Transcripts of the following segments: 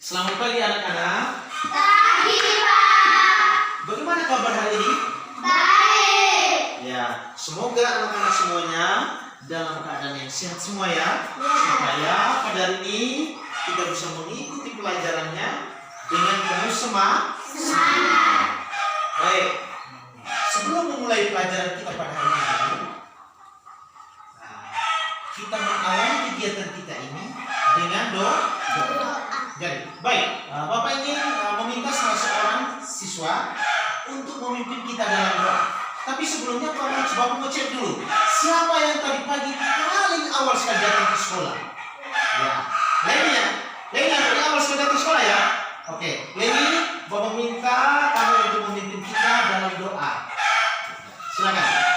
Selamat pagi anak-anak. Pagi, Pak. Bagaimana kabar hari ini? Baik. Ya, semoga anak-anak semuanya dalam keadaan yang sehat semua ya. Supaya pada hari ini kita bisa mengikuti pelajarannya dengan penuh semangat. Baik. Sebelum memulai pelajaran kita pada hari ini, kita mengawali kegiatan kita ini dengan doa. Jadi, baik, Bapak ingin meminta salah seorang siswa untuk memimpin kita dalam doa. Tapi sebelumnya Bapak mau cek dulu, siapa yang tadi pagi paling awal sekali datang ke sekolah? Ya, Leni yang paling awal sekali datang ke sekolah ya. Oke, Leni, Bapak minta kamu untuk memimpin kita dalam doa. Silakan.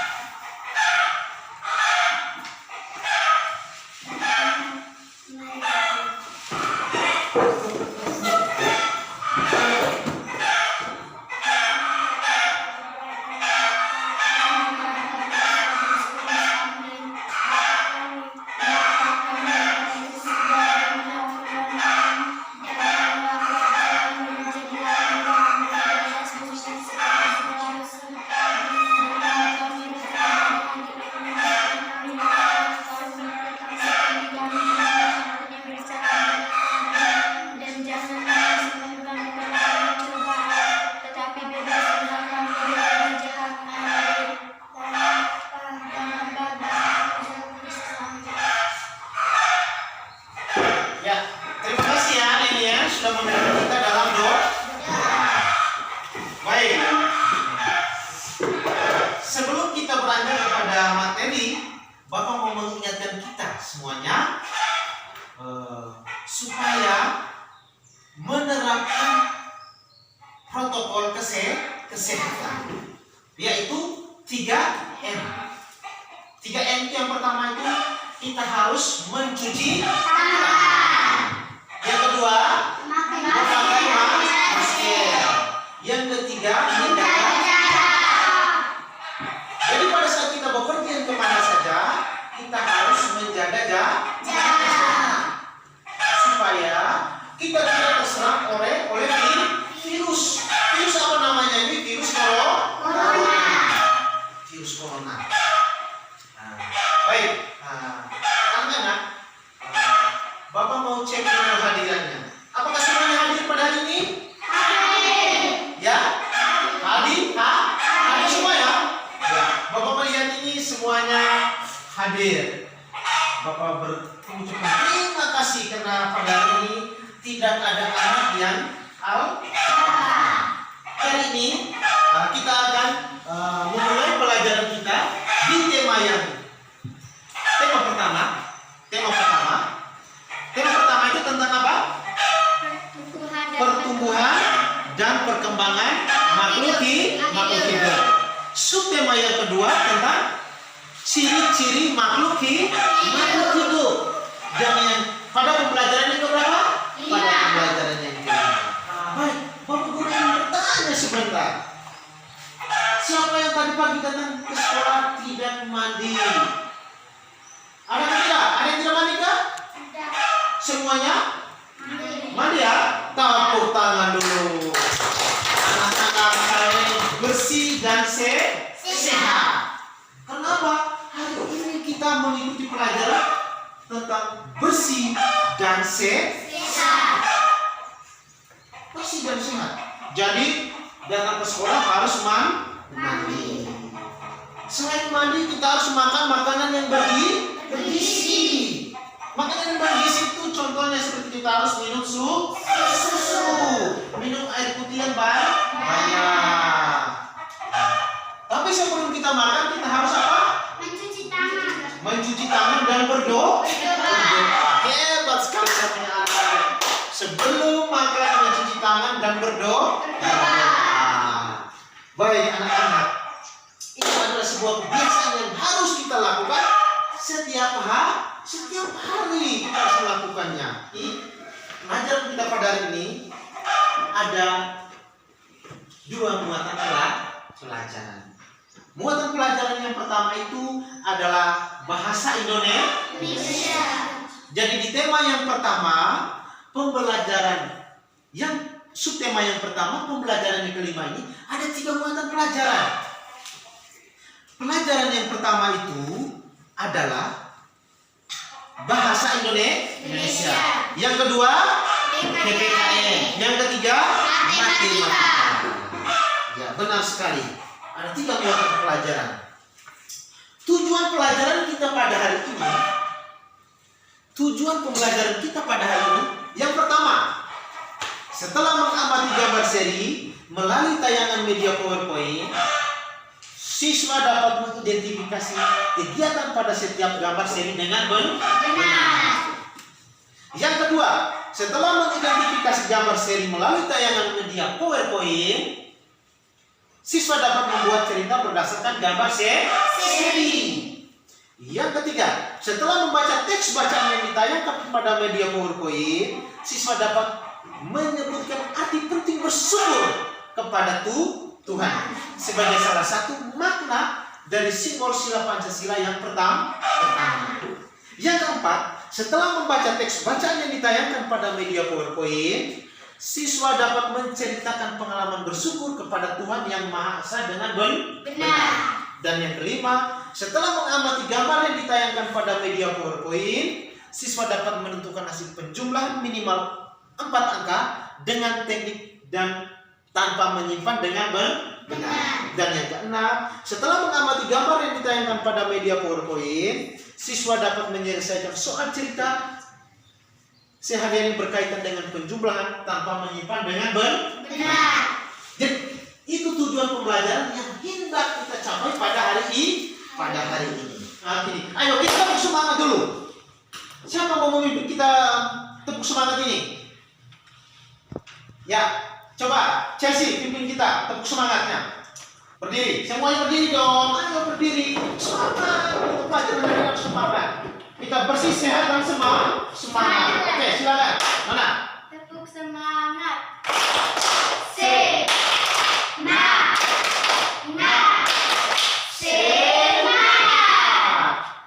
Sudah memimpin kita dalam doa. Baik. Sebelum kita beranjak kepada materi, Bapak mau mengingatkan kita semuanya supaya menerapkan protokol kesehatan, yaitu 3M. 3M itu yang pertama itu kita harus mencuci tangan. Yang kedua, memakai masker. Yang ketiga, menjaga jarak. Jadi pada saat kita bepergian kemana saja, kita harus menjaga jarak supaya kita tidak terserang oleh virus. Virus apa namanya ini? Virus corona. Virus corona. Baik, anak-anak, Bapak mau cek dulu hadirannya. Apakah semuanya hadir pada hari ini? Hadir. Ya? Hadir? Hadir semua ya? Ya. Bapak melihat ini semuanya hadir. Bapak berucapkan terima kasih karena pada hari ini tidak ada anak yang Hari ini kita akan memulai pelajaran kita di tema pertama. Tema pertama itu tentang apa? Pertumbuhan dan perkembangan makhluk hidup. Subtema yang kedua tentang ciri-ciri makhluk hidup. Dan yang pada pembelajaran yang keberapa? Pada pembelajaran yang kelima. Baik, Bapak Guru ingin bertanya sebentar. Siapa yang tadi pagi datang ke sekolah tidak mandi? Ada yang tidak? Ada yang tidak mandi kah? Semuanya? Mandi ya? Tepuk tangan dulu. Anak-anak kalian bersih dan sehat. Kenapa? Hari ini kita mengikuti pelajaran tentang bersih dan sehat. Bersih dan sehat. Jadi datang ke sekolah harus mandi. Selain mandi, kita harus makan makanan yang bergizi. Makanan yang bergizi itu contohnya seperti kita harus minum susu, minum air putih yang banyak. Tapi sebelum kita makan, kita harus apa? Mencuci tangan dan berdoa. Hebat sekali namanya anak. Sebelum makan mencuci tangan dan berdoa. Baik anak-anak, ini adalah sebuah kebiasaan yang harus kita lakukan setiap hari kita harus melakukannya. Ajaran kita pada hari ini ada 2 muatan pelajaran. Muatan pelajaran yang pertama itu adalah bahasa Indonesia. Jadi di tema yang pertama, pembelajaran Yang subtema yang pertama, pembelajaran yang kelima ini ada 3 muatan pelajaran. Pelajaran yang pertama itu adalah bahasa Indonesia. Yang kedua, PPKN. Yang ketiga, matematika. Ya, benar sekali. Ada 3 muatan pelajaran. Tujuan pelajaran kita pada hari ini, tujuan pembelajaran kita pada hari ini, yang pertama, setelah mengamati gambar seri melalui tayangan media PowerPoint, siswa dapat mengidentifikasi kegiatan pada setiap gambar seri dengan benar. Yang kedua, setelah mengidentifikasi gambar seri melalui tayangan media PowerPoint, siswa dapat membuat cerita berdasarkan gambar seri. Yang ketiga, setelah membaca teks bacaan yang ditayangkan pada media PowerPoint, siswa dapat menyebutkan arti penting bersyukur kepada Tuhan sebagai salah satu makna dari simbol sila Pancasila yang pertama. Yang keempat, setelah membaca teks bacaan yang ditayangkan pada media PowerPoint, siswa dapat menceritakan pengalaman bersyukur kepada Tuhan yang Maha Esa dengan benar. Dan yang kelima, setelah mengamati gambar yang ditayangkan pada media PowerPoint, siswa dapat menentukan hasil penjumlahan minimal 4 angka dengan teknik dan tanpa menyimpan dengan benar. Dan yang keenam, setelah mengamati gambar yang ditayangkan pada media PowerPoint, siswa dapat menyelesaikan soal cerita sehari-hari berkaitan dengan penjumlahan tanpa menyimpan dengan benar. Jadi itu tujuan pembelajaran yang hendak kita capai pada hari ini. Ayo kita tepuk semangat dulu. Siapa mau memimpin kita tepuk semangat ini? Ya, coba Chelsea pimpin kita tepuk semangatnya. Berdiri, semuanya berdiri dong. Ayo berdiri. Semangat, pelajaran dengan semangat. Kita bersih, sehat dan semangat. Oke, silakan. Mana? Tepuk semangat. Semangat.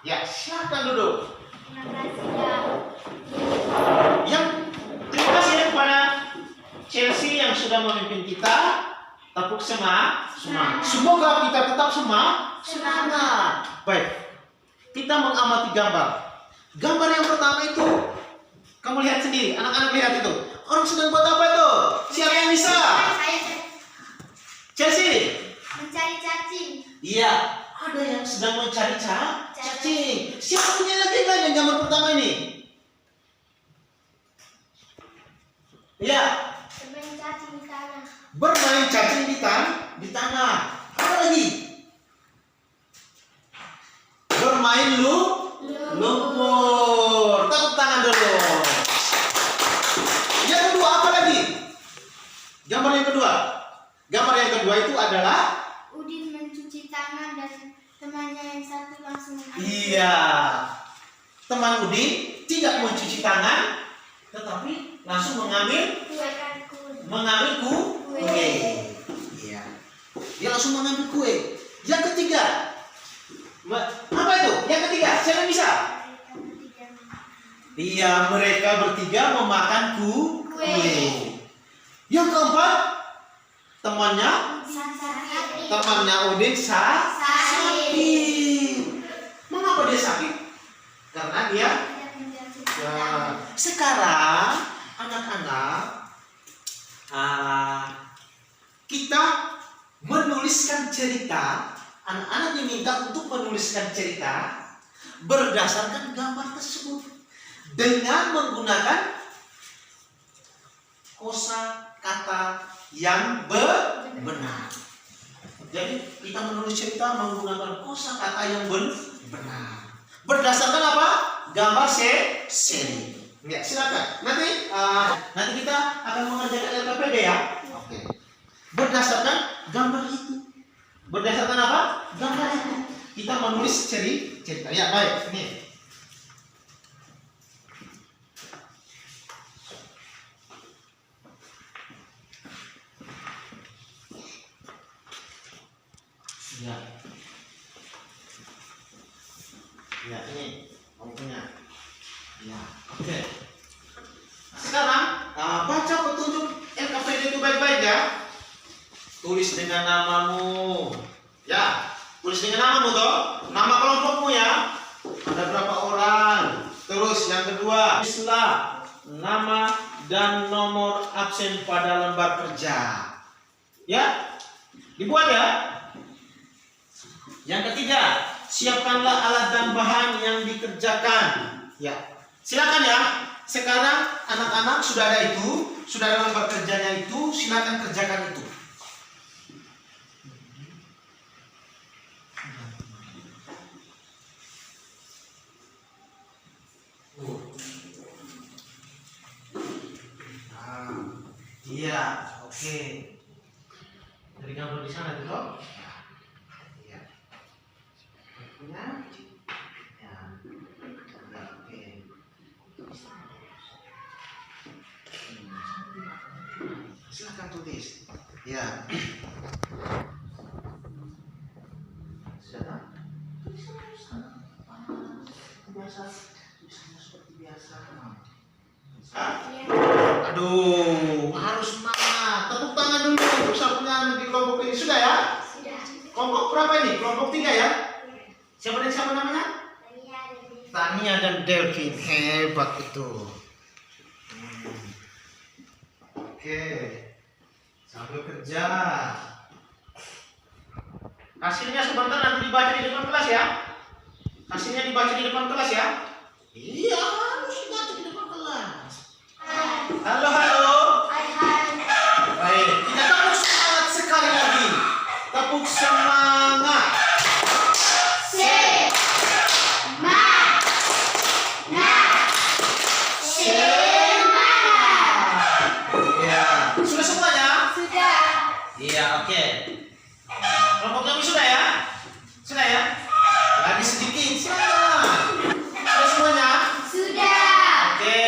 Ya, silakan duduk. Terima kasih ya. Terima kasih kepada Chelsea yang sudah memimpin kita. Tepuk semangat. Semoga kita tetap semangat. Baik. Kita mengamati gambar. Gambar yang pertama itu kamu lihat sendiri, anak-anak lihat itu. Orang sedang buat apa itu? Siapa yang bisa? Saya Chelsea. mencari cacing. Iya, ada yang sedang mencari cacing. Siapa punya lagi yang gambar pertama ini? Iya. Bermain cacing di tanah. Bermain cacing di tanah. Apa lagi? Bermain lumpur. Tepuk tangan dulu. Yang kedua apa lagi? Gambar yang kedua. Gambar yang kedua itu adalah Udin mencuci tangan dan temannya yang satu langsung mengambil. iya. Teman Udin tidak mencuci tangan, tetapi langsung mengambil kue. Iya. Dia langsung mengambil kue. Yang ketiga. Apa itu? Yang ketiga, siapa yang bisa? Iya, mereka bertiga memakan kue. Yang keempat, temannya Udin sakit. Mengapa dia sakit? Karena dia sekarang anak-anak kita menuliskan cerita. Anak-anak diminta untuk menuliskan cerita berdasarkan gambar tersebut dengan menggunakan kosakata yang benar. Jadi kita menulis cerita menggunakan kosakata yang benar. Berdasarkan apa? Gambar seri. Ya, silakan. Nanti kita akan mengerjakan LKPD ya. Oke. Berdasarkan gambar itu. Berdasarkan apa? Gambar itu. Kita menulis cerita. Ya, baik. Ini. Ya. Ya, ini kamu punya. Ya, oke. Sekarang baca petunjuk tulis dengan namamu. Ya, tulis dengan namamu toh. Nama kelompokmu ya. Ada berapa orang? Terus yang kedua, tulislah nama dan nomor absen pada lembar kerja. Ya, dibuat ya. Yang ketiga, siapkanlah alat dan bahan yang dikerjakan. Ya, silakan ya. Sekarang anak-anak sudah ada itu, sudah ada lembar kerjanya itu, silakan kerjakan itu. Iya, oke. Dari gambar di sana tuh, iya. Punya, ya, oke. Silakan tulis. Ya. Sudah. Biasa, seperti biasa. Aduh, harus semangat. Tepuk tangan dulu untuk sapunya di kelompok ini. Sudah ya? Sudah. Kelompok berapa ini? Kelompok 3 ya? Siapa dan siapa namanya? Tania dan Delvin. Hebat itu. Oke. Sambil kerja. Hasilnya sebentar nanti dibaca di depan kelas ya. Hasilnya dibaca di depan kelas ya. Iya, harus dibaca di depan kelas. Halo, halo. Baik, kita tepuk semangat sekali lagi. Tepuk semangat. Ya, sudah semuanya? Sudah. Iya, oke. Kelompok kami sudah ya? Sudah ya? Lagi sedikit, silakan. Sudah semuanya? Sudah. Oke.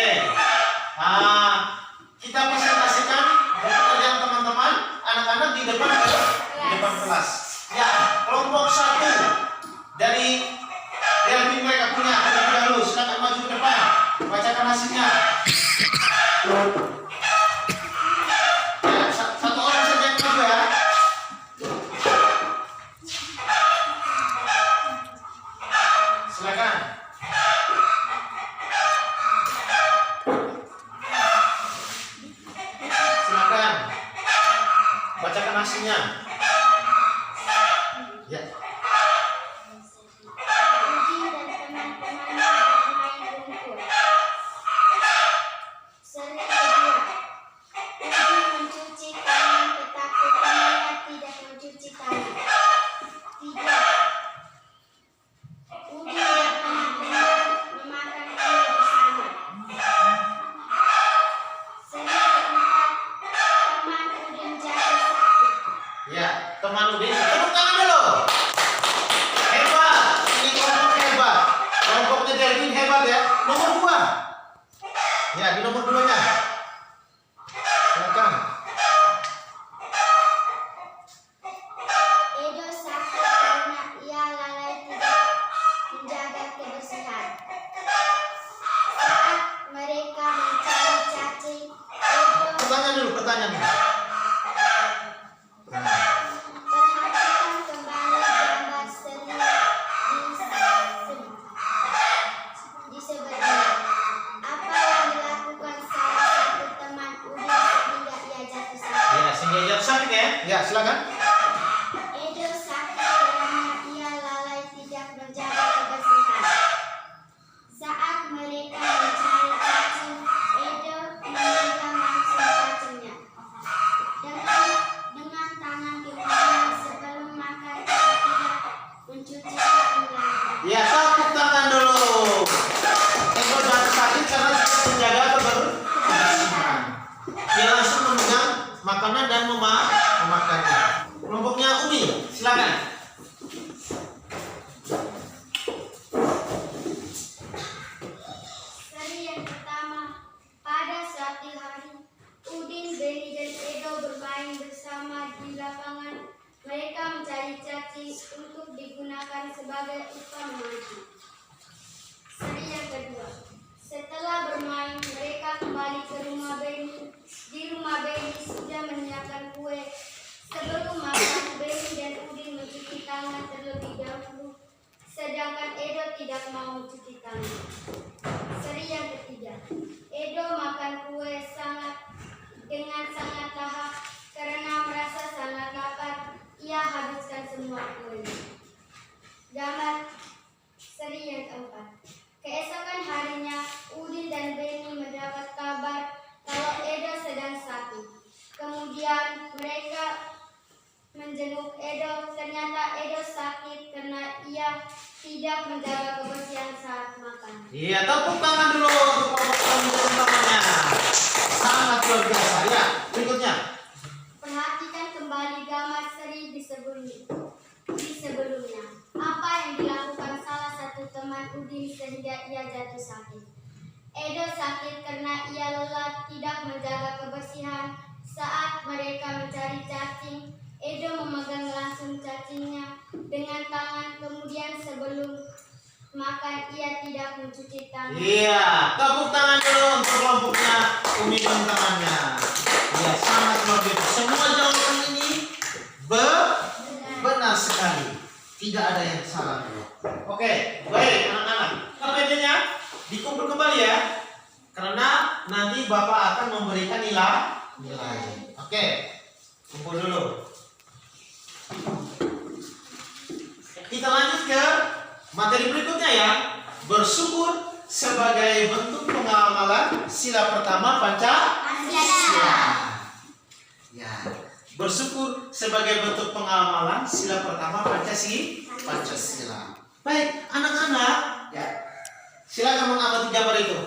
Kita presentasikan pekerjaan teman-teman, anak-anak di depan kelas. Ya, kelompok 1 dari Delvin mereka punya terlebih dahulu. Silakan maju ke depan. Bacakan hasilnya. Ya, satu orang saja yang maju ya. Silakan. Silakan. Bacakan hasilnya. Ya. Udi dan teman-temannya bermain rumput. Seri kedua. Udi mencuci tangan tetapi temannya tidak mencuci tangan. 3. Udi dan teman-teman memakan kue bersama. Seri keempat. Teman Udin jatuh sakit. Ya, teman Udin, tepuk tangan dulu. Hebat, ini kelompok hebat. Kelompoknya Delvin hebat ya. Nomor 2. Ya, di nomor 2-nya. Silakan. Edo sakit karena ia lalai tidak menjaga kebersihan. Saat mereka mencari cacing, Edo Pertanyaan dulu, pertanyaan. Nah, perhatikan kembali gambar seri di sebelahnya. Apa yang dilakukan salah satu teman Udin sehingga ia jatuh sakit? ya, sehingga jatuh sakit ya. Ya, silakan. Edo sakit karena ia lalai tidak menjaga kebersihan. Saat mereka mencari cacing, Edo memegang langsung cacingnya. Dengan tangan kirinya sebelum makan, ia tidak mencuci tangan lagi. Ya, tepuk tangan dulu. Ego jatuh sakit karena tidak menjaga kebersihan. Dia langsung memegang makanan dan memakannya. Kelompoknya Umi, silakan. Seri yang pertama, pada suatu hari, Udin, Beni, dan Edo bermain bersama di lapangan. Mereka mencari cacing untuk digunakan sebagai upah memancing. Seri yang kedua, setelah bermain, mereka kembali ke rumah Beni. Di rumah Beni sudah menyiapkan kue. Sebelum makan, Benny dan Udin mencuci tangan terlebih dahulu, sedangkan Edo tidak mau mencuci tangan. Seri yang ketiga, Edo makan kue dengan sangat lahap karena merasa sangat lapar. Ia habiskan semua kue. Gambar seri yang keempat. Keesokan harinya, Udin dan Benny mendapat kabar kalau Edo sedang sakit. Kemudian mereka menjenguk Edo. Ternyata Edo sakit karena ia tidak menjaga kebersihan saat makan. Iya, tepuk tangan dulu untuk kelompok teman-temannya. Sangat luar biasa. Ya, berikutnya. Perhatikan kembali gambar seri di sebelumnya. Apa yang dilakukan salah satu teman Udin sehingga ia jatuh sakit? Edo sakit karena ia lelah tidak menjaga kebersihan. Saat mereka mencari cacing, Edo memegang langsung cacingnya dengan tangan. Kemudian sebelum makan ia tidak mencuci tangan. Iya, tepuk tangan dulu untuk kelompoknya Umi dan tangannya. Iya, sangat luar biasa. Semua jawaban ini benar sekali. Tidak ada yang salah. Oke, baik anak-anak. KPD-nya dikumpul kembali ya. Karena nanti Bapak akan memberikan nilai. Oke, kumpul dulu. Kita lanjut ke materi berikutnya ya. Bersyukur sebagai bentuk pengamalan sila pertama Pancasila. Ya, bersyukur sebagai bentuk pengamalan sila pertama Pancasila. Baik, anak-anak, ya. Silakan mengamati gambar itu.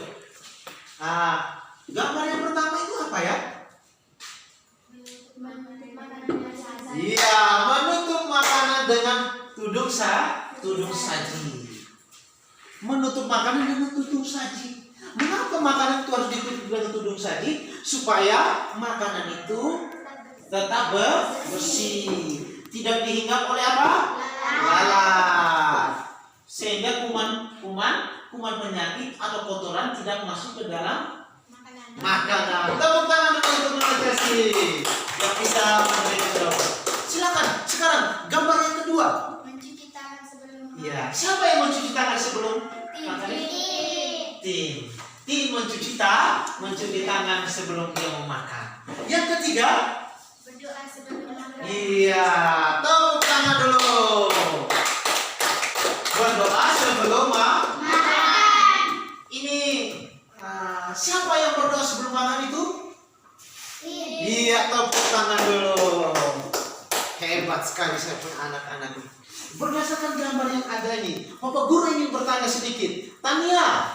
Gambar yang pertama itu apa ya? Iya, menutup makanan dengan tudung saji. Menutup makanan dengan tudung saji. Mengapa makanan itu harus ditutup dengan tudung saji? Supaya makanan itu tetap bersih, tidak dihinggap oleh apa? Lalat. Sehingga kuman penyakit atau kotoran tidak masuk ke dalam makanan. Tepuk tangan dulu untuk mengapresiasi yang bisa memberikan jawaban. Silakan. Sekarang gambar yang kedua. Mencuci tangan sebelum makan. Ya, siapa yang mencuci tangan sebelum makan? Tim mencuci tangan sebelum dia memakan. Yang ketiga, Berdoa sebelum makan. iya, tepuk tangan dulu. Berdoa sebelum makan. Ini siapa yang berdoa sebelum makan itu? Iya, tepuk tangan dulu. Hebat sekali saya punya anak-anak ini. Berdasarkan gambar yang ada ini, Bapak Guru ingin bertanya sedikit. Tania,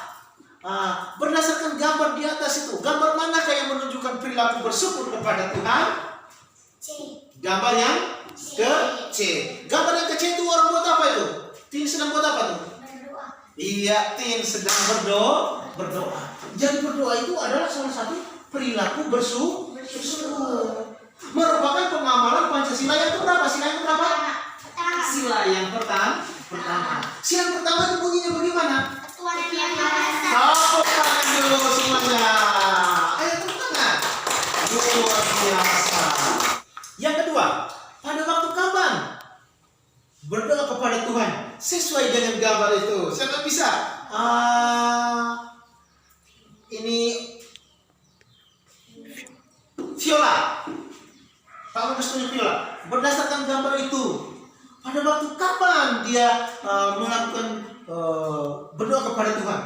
berdasarkan gambar di atas itu, gambar manakah yang menunjukkan perilaku bersyukur kepada Tuhan? C. Gambar yang ke C. Gambar yang ke C itu orang buat apa itu? Tin sedang buat apa tuh? Berdoa. Iya, Tin sedang berdoa. Jadi berdoa itu adalah salah satu perilaku bersyukur. Merupakan pengamalan Pancasila yang keberapa? Sila yang keberapa? Sila yang pertama. Sila yang pertama itu bunyinya bagaimana? Ketuhanan yang Maha Esa. Tepuk tangan dulu semuanya. Ayo tepuk tangan. Luar biasa. Yang kedua, pada waktu kapan berdoa kepada Tuhan sesuai dengan gambar itu? Siapa bisa? Ini Viola. Kamu harus Viola. Berdasarkan gambar itu, pada waktu kapan dia melakukan berdoa kepada Tuhan?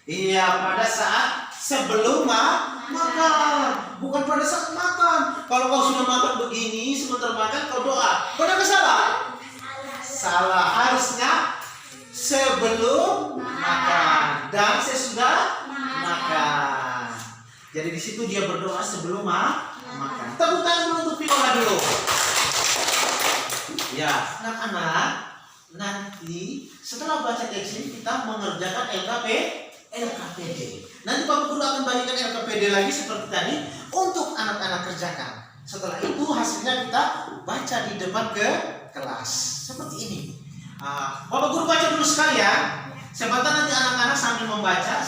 Iya, pada saat sebelum makan, bukan pada saat makan. Kalau kau sudah makan begini, sebentar makan kau doa. Benar ke salah? Salah. Harusnya sebelum makan dan sesudah makan. Jadi di situ dia berdoa sebelum makan. Tepuk tangan dulu untuk Viola dulu. Ya, anak-anak, nanti setelah baca teks ini kita mengerjakan LKPD. Nanti Pak Guru akan bagikan LKPD lagi seperti tadi untuk anak-anak kerjakan. Setelah itu hasilnya kita baca di depan ke kelas seperti ini. Bapak Guru baca dulu sekalian. Siapa tahu nanti anak-anak sambil membaca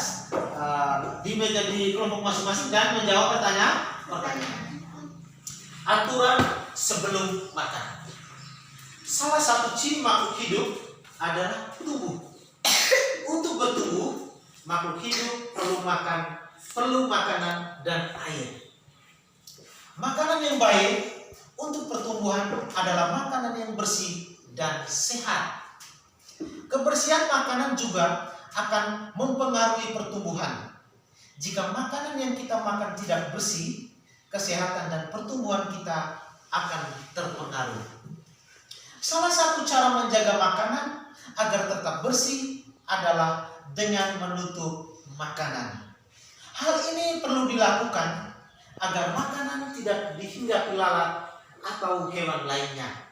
di meja di kelompok masing-masing dan menjawab pertanyaan. aturan sebelum makan. Salah satu ciri makhluk hidup adalah tumbuh. Untuk bertumbuh, makhluk hidup perlu makanan dan air. Makanan yang baik untuk pertumbuhan adalah makanan yang bersih dan sehat. Kebersihan makanan juga akan mempengaruhi pertumbuhan. Jika makanan yang kita makan tidak bersih, kesehatan dan pertumbuhan kita akan terpengaruh. Salah satu cara menjaga makanan agar tetap bersih adalah dengan menutup makanan. Hal ini perlu dilakukan agar makanan tidak dihinggapi lalat atau hewan lainnya.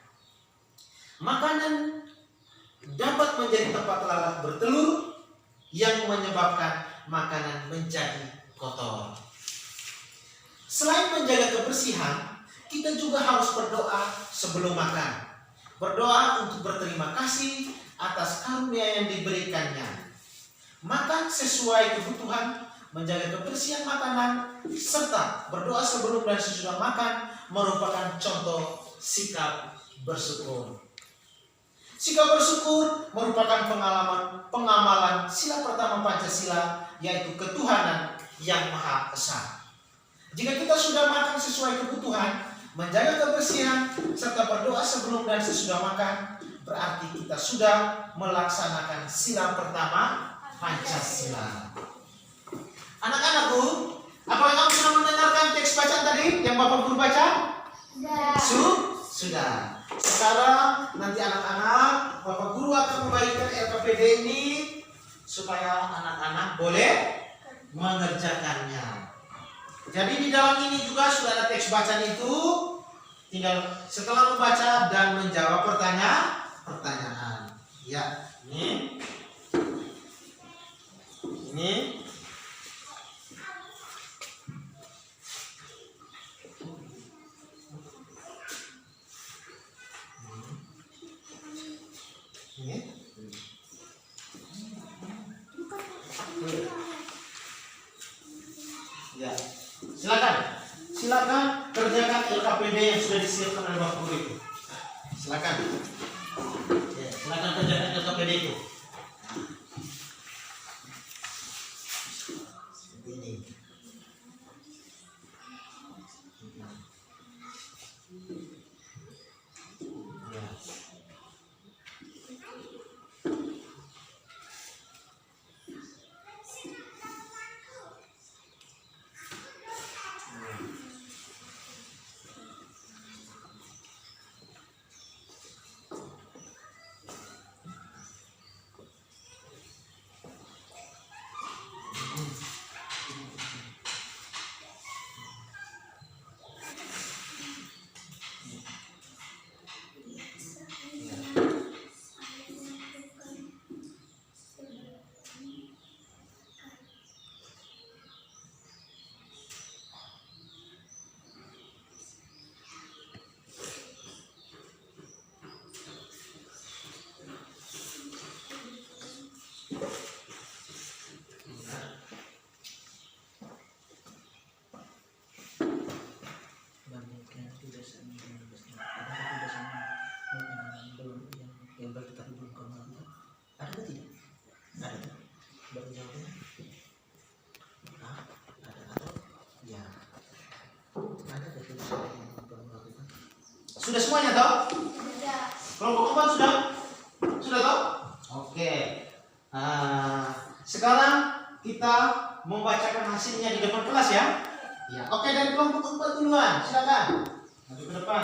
Makanan dapat menjadi tempat lalat bertelur yang menyebabkan makanan menjadi kotor. Selain menjaga kebersihan, kita juga harus berdoa sebelum makan. Berdoa untuk berterima kasih atas karunia yang diberikannya. Makan sesuai kebutuhan, menjaga kebersihan makanan, serta berdoa sebelum dan sesudah makan merupakan contoh sikap bersyukur. Sikap bersyukur merupakan pengamalan sila pertama Pancasila, yaitu ketuhanan yang Maha Esa. Jika kita sudah makan sesuai kebutuhan, menjaga kebersihan, serta berdoa sebelum dan sesudah makan, berarti kita sudah melaksanakan sila pertama Pancasila. Anak-anakku, apakah kamu sudah mendengarkan teks bacaan tadi yang Bapak Guru baca? Sudah. Sekarang nanti anak-anak, Bapak Guru akan membagikan LKPD ini supaya anak-anak boleh mengerjakannya. Jadi di dalam ini juga sudah ada teks bacaan itu. Tinggal setelah membaca dan menjawab pertanyaan. Ya, ini. Ya, silakan kerjakan LKPD yang sudah disiapkan oleh Bapak Guru itu. Silakan. Ya, silakan kerjakan LKPD itu. Ini. Ya. Sudah semuanya toh? Sudah. Kelompok 4 sudah? Sudah toh? Oke. Sekarang kita membacakan hasilnya di depan kelas ya. Ya. Oke, dari kelompok 4 duluan. Silakan. Maju ke depan.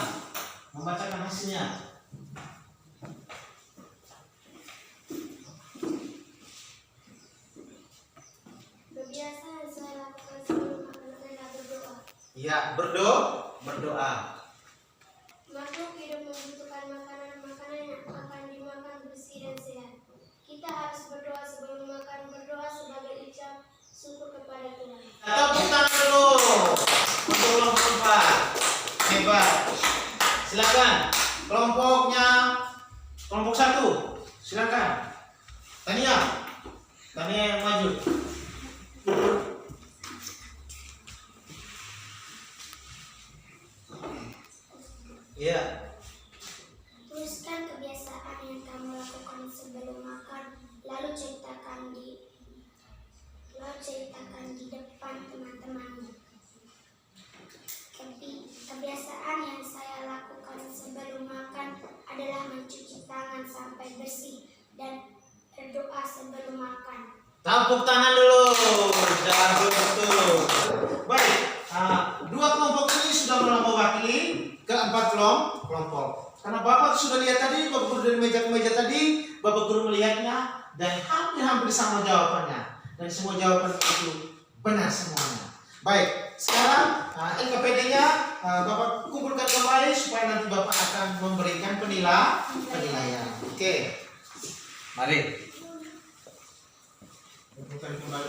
Membacakan hasilnya. Kebiasaan saya lakukan sebelum makan adalah berdoa. Ya, berdoa. Makhluk hidup membutuhkan makanan yang akan dimakan bersih dan sehat. Kita harus berdoa sebelum makan, berdoa sebagai ucap syukur kepada Tuhan. Tepuk tangan dulu untuk kelompok 4. Hebat. Silakan. Kelompok 1. Silakan. Tania yang maju. Iya. Tuliskan kebiasaan yang kamu lakukan sebelum makan, lalu ceritakan di depan teman-temanmu. Kebiasaan yang saya lakukan sebelum makan adalah mencuci tangan sampai bersih dan berdoa sebelum makan. Tepuk tangan dulu. Jangan betul. Baik. Dua kelompok ini sudah mewakili keempat kelompok. Karena Bapak sudah lihat tadi, Bapak Guru dari meja ke meja tadi, Bapak Guru melihatnya dan hampir sama jawabannya. Dan semua jawaban itu benar semuanya. Baik, sekarang LKPD-nya Bapak kumpulkan kembali supaya nanti Bapak akan memberikan penilaian. Oke. Mari. Kumpulkan kembali.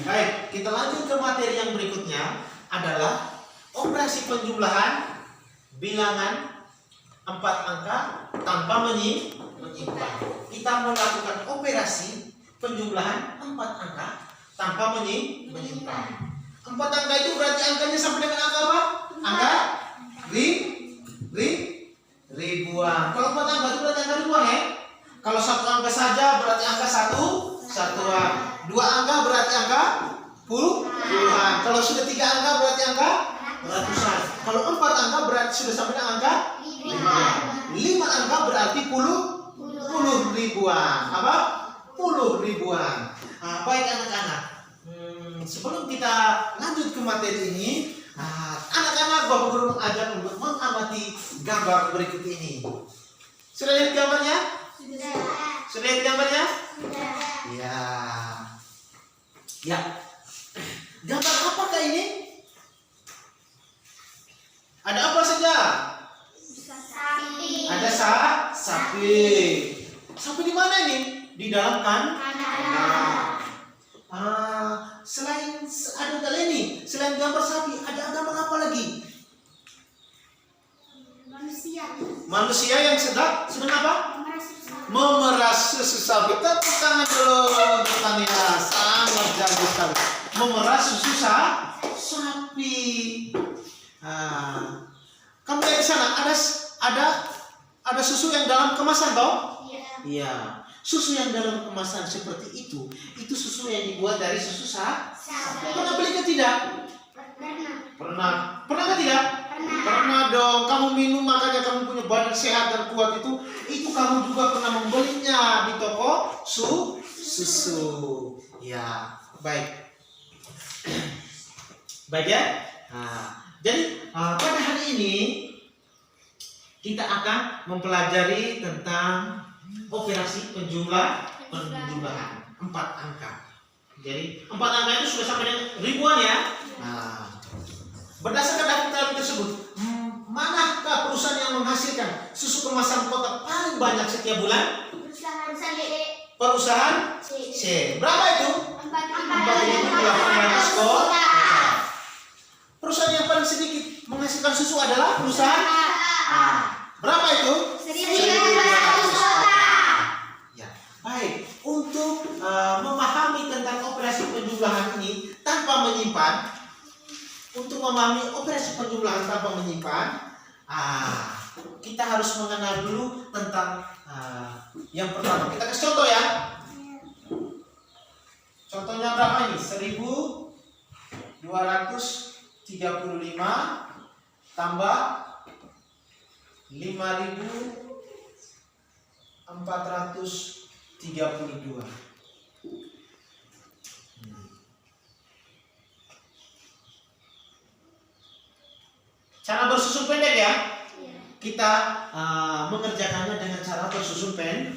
Baik, kita lanjut ke materi yang berikutnya adalah operasi penjumlahan bilangan 4 angka tanpa menyimpan. Kita melakukan operasi penjumlahan 4 angka tanpa menyimpan. 4 angka itu berarti angkanya sampai dengan angka apa? Angka ribuan. Kalau 4 angka itu berarti angka ribuan ya. Kalau 1 angka saja berarti angka satuan. 2 angka berarti angka puluhan. Kalau sudah 3 angka berarti angka ratusan. Kalau 4 angka berarti sudah sampai dengan angka 5 angka berarti puluh ribuan. Apa? Puluh ribuan. Baik anak-anak. Sebelum kita lanjut ke materi ini, anak-anak Bapak Guru mengajak untuk mengamati gambar berikut ini. Sudah lihat gambarnya? Sudah lihat gambarnya? Ya. Ya. Gambar apakah ini? Ada apa saja? Sapi. Ada sapi. Sapi di mana ini? Di dalam kandang. Selain ada kali ini, selain gambar sapi, ada gambar apa lagi? Manusia yang sedang apa? Memeras susu sapi. Tepuk tangan dulu untuk Tania. Sangat jago sekali. Memeras susu sapi. Kamu lihat di sana ada susu yang dalam kemasan toh? Iya. Susu yang dalam kemasan seperti itu susu yang dibuat dari susu sapi. Pernah beli ke tidak? Pernah. Pernah ke tidak? Pernah dong. Kamu minum makanya kamu punya badan sehat dan kuat itu kamu juga pernah membelinya di toko susu. Ya, baik. Baik ya. Jadi pada hari ini kita akan mempelajari tentang operasi penjumlahan 4 angka. Jadi 4 angka itu sudah sampai dengan ribuan ya. Berdasarkan daftar tersebut, manakah perusahaan yang menghasilkan susu kemasan kotak paling banyak setiap bulan? Perusahaan C. Berapa itu? 4.800 kotak. Perusahaan yang paling sedikit menghasilkan susu adalah perusahaan A. Berapa itu? 1.200 kotak. Ya, baik. Untuk memahami tentang operasi penjumlahan ini tanpa menyimpan, kita harus mengenal dulu tentang yang pertama. Kita kasih contoh ya. Contohnya berapa ini? 1.235 tambah 5.432. Cara bersusun pendek ya. Kita mengerjakannya dengan cara bersusun pendek.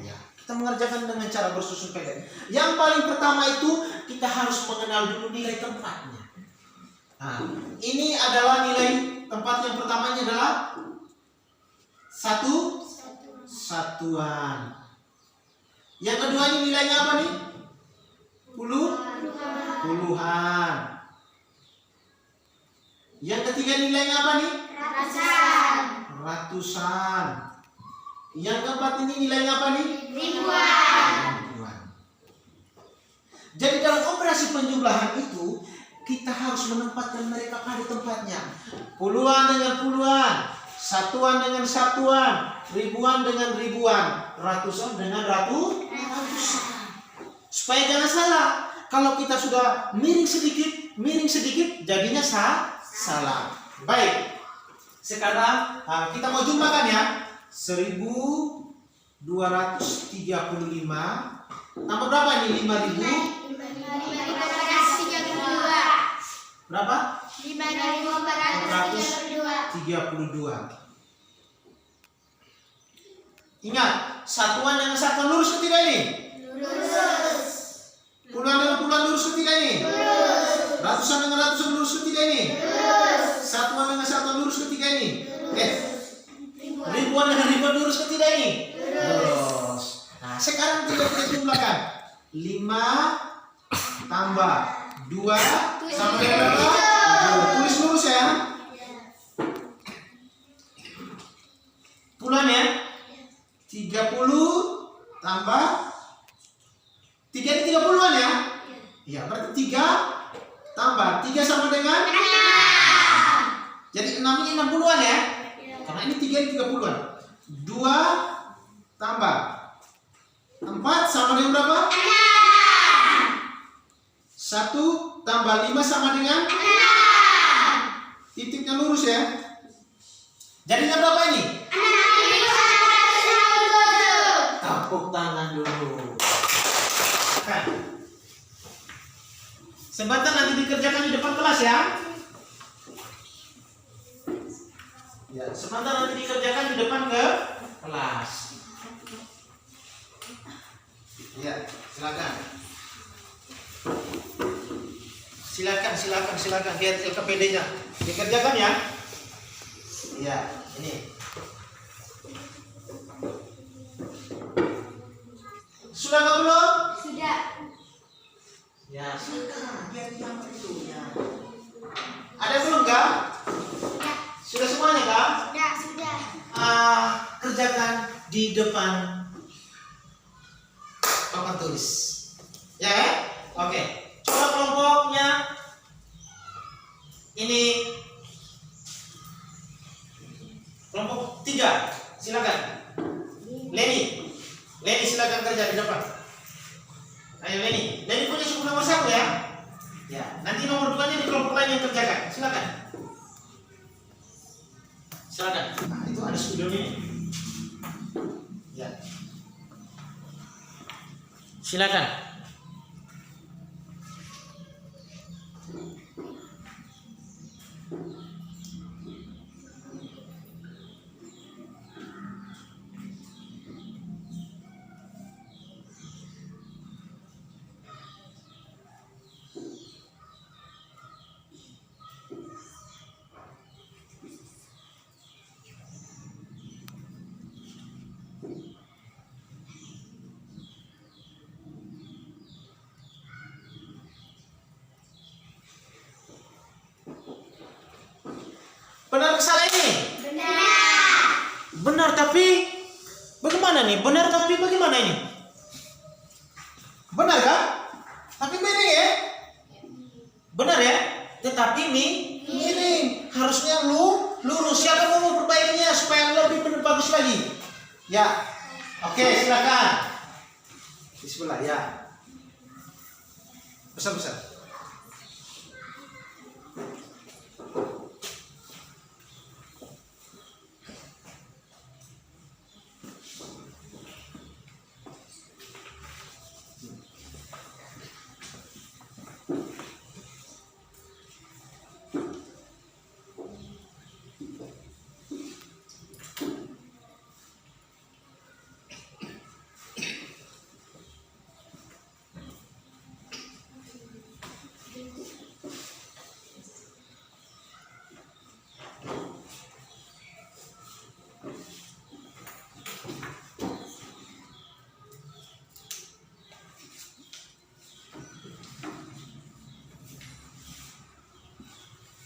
Ya, kita mengerjakan dengan cara bersusun pendek. Yang paling pertama itu kita harus mengenal dulu nilai tempatnya. Ini adalah nilai tempat yang pertamanya adalah satuan. Yang kedua ini nilainya apa nih? Puluhan. Yang ketiga nilainya apa nih? Ratusan. Yang keempat ini nilainya apa nih? Ribuan. Jadi dalam operasi penjumlahan itu kita harus menempatkan mereka pada tempatnya. Puluhan dengan puluhan, satuan dengan satuan, ribuan dengan ribuan, ratusan dengan ratusan. Supaya jangan salah. Kalau kita sudah miring sedikit, jadinya salah. Baik. Sekarang kita mau jumlahkan ya. 1235 tambah berapa ini? 5000. Berapa? 5432. Ingat, satuan dengan satuan lurus ke tidak ini? Lurus. Puluhan dengan puluhan lurus ke tidak ini? Lurus. Ratusan dengan ratusan lurus ke tidak ini? Lurus. Satuan dengan satuan lurus ke tidak ini? Ribuan. Ribuan dengan ribuan lurus ke tidak ini? Lurus. Nah, sekarang kita jumlahkan. 5 tambah 2 sama dengan berapa? 7. Tulis lurus ya. Puluhan ya. 30 tambah 3 ini 30-an ya? Iya, berarti 3 tambah 3 sama dengan 6. Jadi 6 ini 60-an ya? Karena ini 3 ini 30-an. 2 tambah 4 sama dengan berapa? 1 tambah 5 sama dengan 6. Titiknya lurus ya. Jadinya berapa ini? Tepuk tangan dulu. Kan. Sebentar nanti dikerjakan di depan kelas ya. Ya, sebentar nanti dikerjakan di depan ke kelas. Ya, silakan. Silakan lihat LKPD-nya. Dikerjakan ya. Ya, ini. Sudah nggak belum? Sudah. Ya, sudah. Biar diambil itu ya. Ada belum kak? Ya. Sudah semuanya kak? Sudah. Kerjakan di depan papan tulis. Ya? Oke. Coba kelompoknya ini kelompok 3. Silakan. Leni silakan kerja di depan. Ayo Leni punya suku nomor 1 ya. Ya, nanti nomor 2-nya di kelompok lain yang kerjakan. Silakan. Nah, itu ada studionya. Ya. Silakan. Benar ke salah ini? Benar tapi bagaimana nih? Benar tapi bagaimana ini? Benar kan? Tapi miring ya? Benar ya? Tetapi miring. Harusnya lurus. Siapa mau perbaikinya supaya lebih bagus lagi? Ya. Oke, silakan. Bismillah ya. Besar.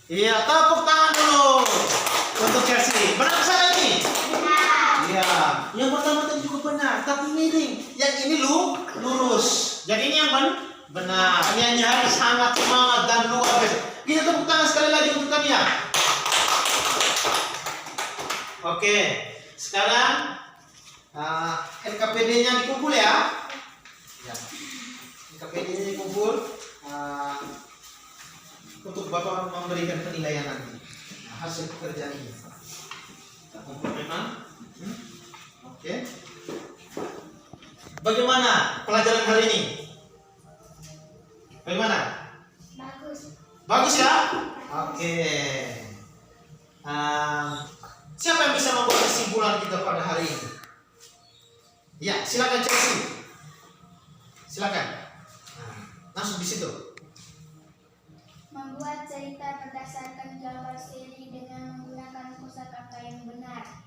Iya, tepuk tangan dulu untuk Chelsea. Benar salah ini? Iya. Yang pertama tadi juga benar, tapi miring. Yang ini lurus. Jadi ini yang Benar. Tania hari sangat semangat dan luar biasa. Kita tepuk tangan sekali lagi untuk Tania. Oke, sekarang NKPD-nya dikumpul ya. NKPD-nya dikumpul untuk Bapak memberikan penilaian nanti. Hasil pekerjaan ini. Kita kumpul memang. Oke. Bagaimana pelajaran hari ini? Bagaimana? Bagus. Bagus ya? Oke. Siapa yang bisa membuat kesimpulan kita pada hari ini? Ya, silakan Chelsea. Silakan. Langsung di situ. Membuat cerita berdasarkan gambar seri dengan menggunakan kosakata yang benar.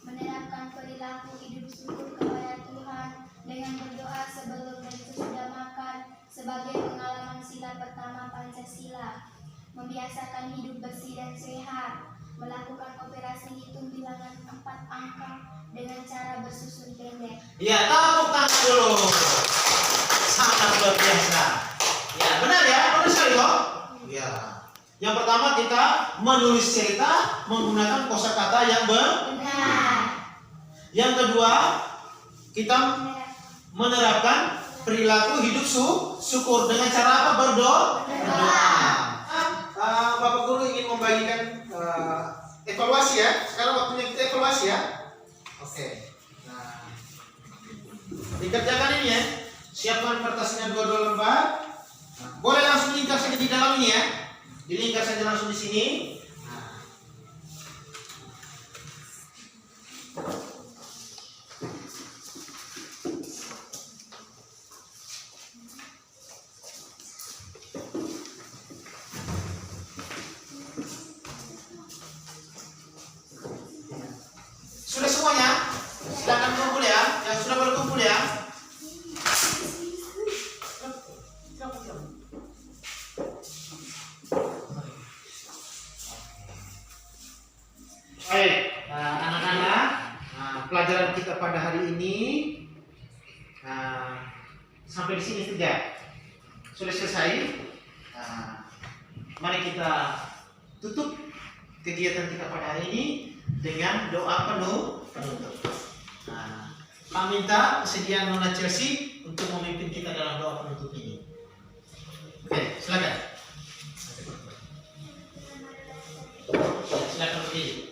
Menerapkan perilaku hidup syukur kepada Tuhan dengan berdoa sebelum dan sesudah makan sebagai pengalaman sila pertama Pancasila. Membiasakan hidup bersih dan sehat. Melakukan operasi hitung bilangan 4 angka dengan cara bersusun pendek. Ya, tepuk tangan dulu. Sangat luar biasa. Ya, benar ya? Benar sekali kok. Ya. Yang pertama kita menulis cerita menggunakan kosakata yang benar. Yang kedua, kita menerapkan perilaku hidup syukur dengan cara apa? Berdoa. Bapak Guru ingin membagikan evaluasi ya. Sekarang waktunya kita evaluasi ya. Oke. Nah, dikerjakan ini ya. Siapkan kertasnya 2 lembar. Nah, boleh langsung lingkar saja di dalam ini ya. Dilingkar saja langsung di sini. Nah. Sudah semuanya? Silakan kumpul ya. Yang sudah berkumpul ya. Baik, anak-anak, pelajaran kita pada hari ini sampai di sini saja. Sudah selesai. Mari kita tutup kegiatan kita pada hari ini dengan doa penutup. Kami minta kesediaan Nona Chelsea untuk memimpin kita dalam doa penutup ini. Oke, silakan. Silakan berdiri.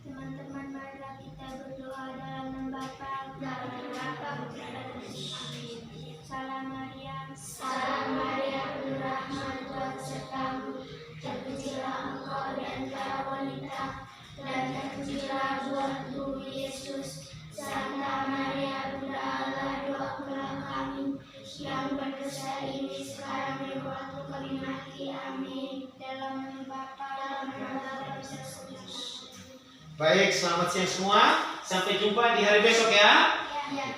Teman-teman, marilah kita berdoa dalam nama Bapa, Putra dan Roh Kudus. Salam Maria, penuh rahmat, Tuhan sertamu. Terpujilah engkau di antara wanita, dan terpujilah buah tubuh Yesus. Santa Maria, Bunda Allah, doakanlah kami yang berdosa ini sekarang dan waktu kami mati. Amin. Dalam nama Bapa, dalam nama Bapa, Putra dan Roh Kudus. Baik, selamat siang semua. Sampai jumpa di hari besok ya. Ya.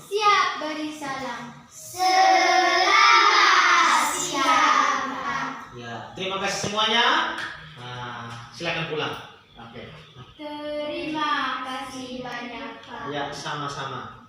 Siap beri salam. Selamat siang. Ya, terima kasih semuanya. Silakan pulang. Oke. Terima kasih banyak, Pak. Ya, sama-sama.